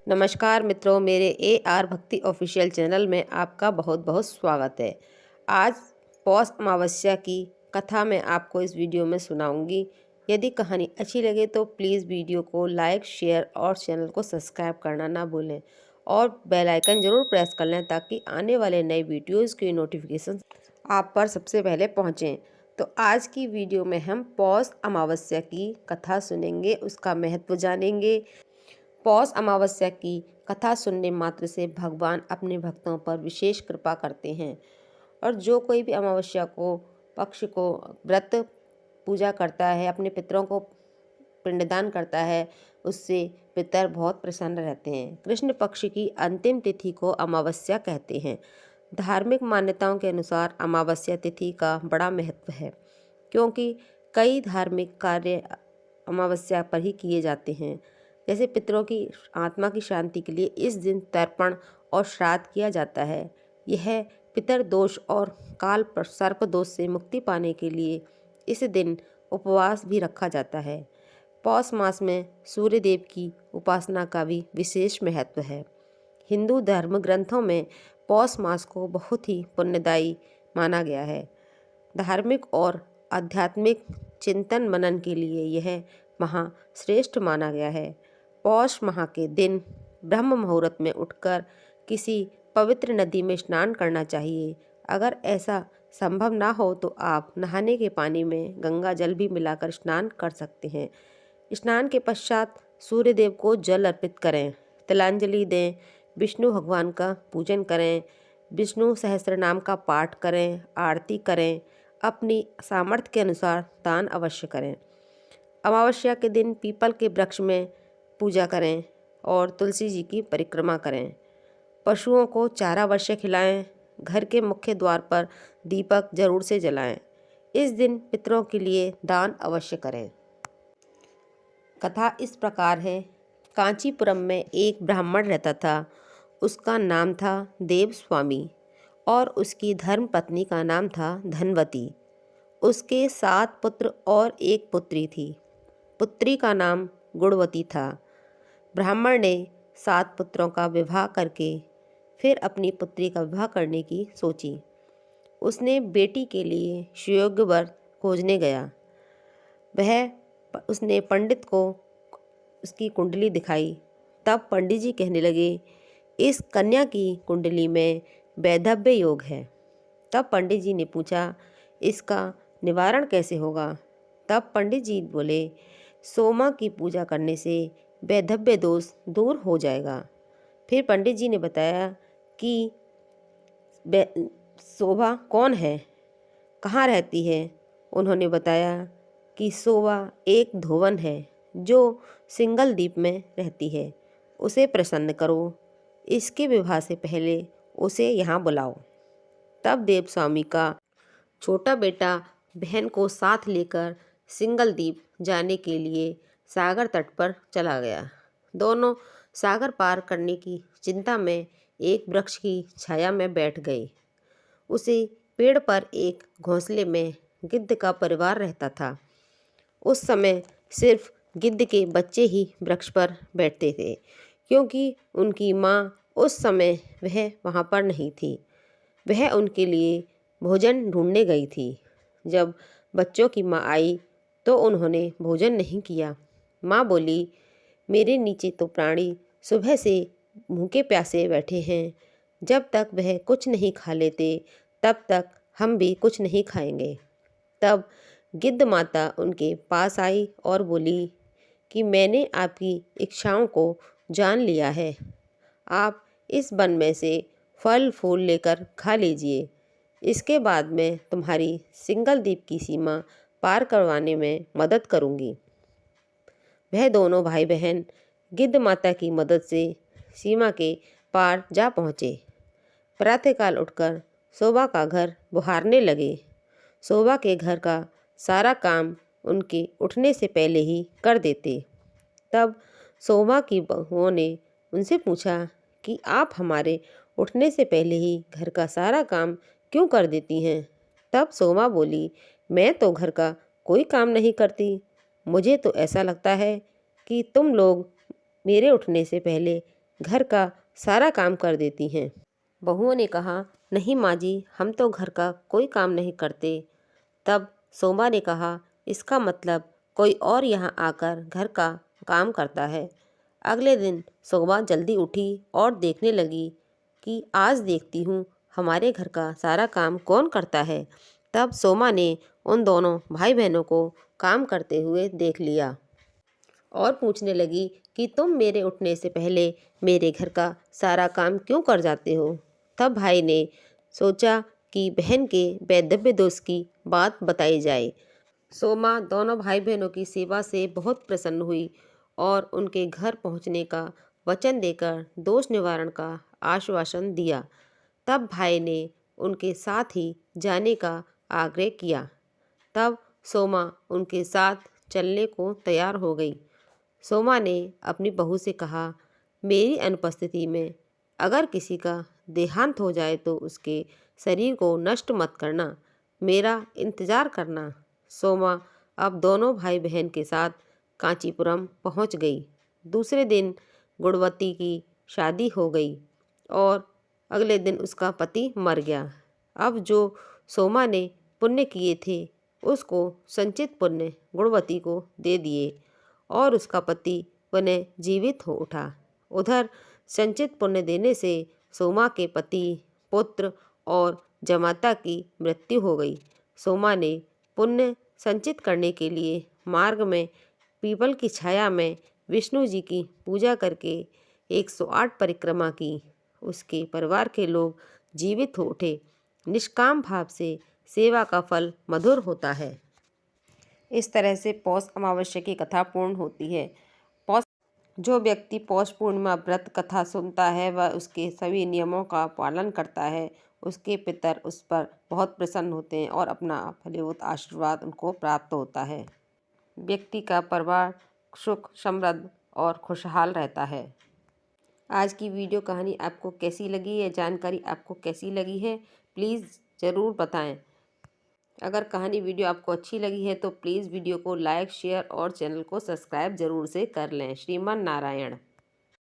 नमस्कार मित्रों, मेरे AR भक्ति ऑफिशियल चैनल में आपका बहुत बहुत स्वागत है। आज पौष अमावस्या की कथा मैं आपको इस वीडियो में सुनाऊंगी। यदि कहानी अच्छी लगे तो प्लीज़ वीडियो को लाइक, शेयर और चैनल को सब्सक्राइब करना ना भूलें और बेल आइकन ज़रूर प्रेस कर लें ताकि आने वाले नए वीडियोज़ की नोटिफिकेशन आप पर सबसे पहले पहुँचें। तो आज की वीडियो में हम पौष अमावस्या की कथा सुनेंगे, उसका महत्व जानेंगे। पौष अमावस्या की कथा सुनने मात्र से भगवान अपने भक्तों पर विशेष कृपा करते हैं और जो कोई भी अमावस्या को पक्ष को व्रत पूजा करता है, अपने पितरों को पिंडदान करता है, उससे पितर बहुत प्रसन्न रहते हैं। कृष्ण पक्ष की अंतिम तिथि को अमावस्या कहते हैं। धार्मिक मान्यताओं के अनुसार अमावस्या तिथि का बड़ा महत्व है क्योंकि कई धार्मिक कार्य अमावस्या पर ही किए जाते हैं। जैसे पितरों की आत्मा की शांति के लिए इस दिन तर्पण और श्राद्ध किया जाता है। यह पितर दोष और काल सर्प दोष से मुक्ति पाने के लिए इस दिन उपवास भी रखा जाता है। पौष मास में सूर्य देव की उपासना का भी विशेष महत्व है। हिंदू धर्म ग्रंथों में पौष मास को बहुत ही पुण्यदायी माना गया है। धार्मिक और आध्यात्मिक चिंतन मनन के लिए यह माह श्रेष्ठ माना गया है। पौष माह के दिन ब्रह्म मुहूर्त में उठकर किसी पवित्र नदी में स्नान करना चाहिए। अगर ऐसा संभव ना हो तो आप नहाने के पानी में गंगा जल भी मिलाकर स्नान कर सकते हैं। स्नान के पश्चात सूर्य देव को जल अर्पित करें, तिलांजलि दें, विष्णु भगवान का पूजन करें, विष्णु सहस्त्रनाम का पाठ करें, आरती करें, अपनी सामर्थ्य के अनुसार दान अवश्य करें। अमावस्या के दिन पीपल के वृक्ष में पूजा करें और तुलसी जी की परिक्रमा करें। पशुओं को चारा अवश्य खिलाएं। घर के मुख्य द्वार पर दीपक जरूर से जलाएं। इस दिन पितरों के लिए दान अवश्य करें। कथा इस प्रकार है। कांचीपुरम में एक ब्राह्मण रहता था। उसका नाम था देव स्वामी और उसकी धर्मपत्नी का नाम था धनवती। उसके 7 पुत्र और एक पुत्री थी। पुत्री का नाम गुणवती था। ब्राह्मण ने 7 पुत्रों का विवाह करके फिर अपनी पुत्री का विवाह करने की सोची। उसने बेटी के लिए सुयोग्य वर खोजने गया। उसने पंडित को उसकी कुंडली दिखाई। तब पंडित जी कहने लगे, इस कन्या की कुंडली में वैधव्य योग है। तब पंडित जी ने पूछा, इसका निवारण कैसे होगा? तब पंडित जी बोले, सोमा की पूजा करने से वैधव्य दोष दूर हो जाएगा। फिर पंडित जी ने बताया कि शोभा कौन है, कहाँ रहती है? उन्होंने बताया कि शोभा एक धोवन है जो सिंगल द्वीप में रहती है। उसे प्रसन्न करो। इसके विवाह से पहले उसे यहाँ बुलाओ। तब देव स्वामी का छोटा बेटा बहन को साथ लेकर सिंगल द्वीप जाने के लिए सागर तट पर चला गया। दोनों सागर पार करने की चिंता में एक वृक्ष की छाया में बैठ गए। उसे पेड़ पर एक घोंसले में गिद्ध का परिवार रहता था। उस समय सिर्फ गिद्ध के बच्चे ही वृक्ष पर बैठते थे क्योंकि उनकी माँ उस समय वह वहाँ पर नहीं थी। वह उनके लिए भोजन ढूंढने गई थी। जब बच्चों की माँ आई तो उन्होंने भोजन नहीं किया। माँ बोली, मेरे नीचे तो प्राणी सुबह से भूखे प्यासे बैठे हैं। जब तक वह कुछ नहीं खा लेते तब तक हम भी कुछ नहीं खाएंगे। तब गिद्ध माता उनके पास आई और बोली कि मैंने आपकी इच्छाओं को जान लिया है। आप इस वन में से फल फूल लेकर खा लीजिए। इसके बाद मैं तुम्हारी सिंगल द्वीप की सीमा पार करवाने में मदद करूंगी। वह दोनों भाई बहन गिद्ध माता की मदद से सीमा के पार जा पहुँचे। प्रातःकाल उठकर शोभा का घर बुहारने लगे। शोभा के घर का सारा काम उनके उठने से पहले ही कर देते। तब शोभा की बहुओं ने उनसे पूछा कि आप हमारे उठने से पहले ही घर का सारा काम क्यों कर देती हैं? तब शोभा बोली, मैं तो घर का कोई काम नहीं करती। मुझे तो ऐसा लगता है कि तुम लोग मेरे उठने से पहले घर का सारा काम कर देती हैं। बहुओं ने कहा, नहीं माँ जी, हम तो घर का कोई काम नहीं करते। तब सोमा ने कहा, इसका मतलब कोई और यहाँ आकर घर का काम करता है। अगले दिन सोमा जल्दी उठी और देखने लगी कि आज देखती हूँ हमारे घर का सारा काम कौन करता है। तब सोमा ने उन दोनों भाई बहनों को काम करते हुए देख लिया और पूछने लगी कि तुम मेरे उठने से पहले मेरे घर का सारा काम क्यों कर जाते हो। तब भाई ने सोचा कि बहन के वैधव्य दोष की बात बताई जाए। सोमा दोनों भाई बहनों की सेवा से बहुत प्रसन्न हुई और उनके घर पहुंचने का वचन देकर दोष निवारण का आश्वासन दिया। तब भाई ने उनके साथ ही जाने का आग्रह किया। तब सोमा उनके साथ चलने को तैयार हो गई। सोमा ने अपनी बहू से कहा, मेरी अनुपस्थिति में अगर किसी का देहांत हो जाए तो उसके शरीर को नष्ट मत करना, मेरा इंतज़ार करना। सोमा अब दोनों भाई बहन के साथ कांचीपुरम पहुंच गई। दूसरे दिन गुणवती की शादी हो गई और अगले दिन उसका पति मर गया। अब जो सोमा ने पुण्य किए थे उसको संचित पुण्य गुणवती को दे दिए और उसका पति पुनः जीवित हो उठा। उधर संचित पुण्य देने से सोमा के पति, पुत्र और जमाता की मृत्यु हो गई। सोमा ने पुण्य संचित करने के लिए मार्ग में पीपल की छाया में विष्णु जी की पूजा करके 108 परिक्रमा की। उसके परिवार के लोग जीवित हो उठे। निष्काम भाव से सेवा का फल मधुर होता है। इस तरह से पौष अमावस्या की कथा पूर्ण होती है। जो व्यक्ति पौष पूर्णिमा व्रत कथा सुनता है वह उसके सभी नियमों का पालन करता है। उसके पितर उस पर बहुत प्रसन्न होते हैं और अपना फलीभूत आशीर्वाद उनको प्राप्त होता है। व्यक्ति का परिवार सुख, समृद्ध और खुशहाल रहता है। आज की वीडियो कहानी आपको कैसी लगी है, जानकारी आपको कैसी लगी है, प्लीज़ ज़रूर बताएं। अगर कहानी वीडियो आपको अच्छी लगी है तो प्लीज़ वीडियो को लाइक, शेयर और चैनल को सब्सक्राइब ज़रूर से कर लें। श्रीमान नारायण।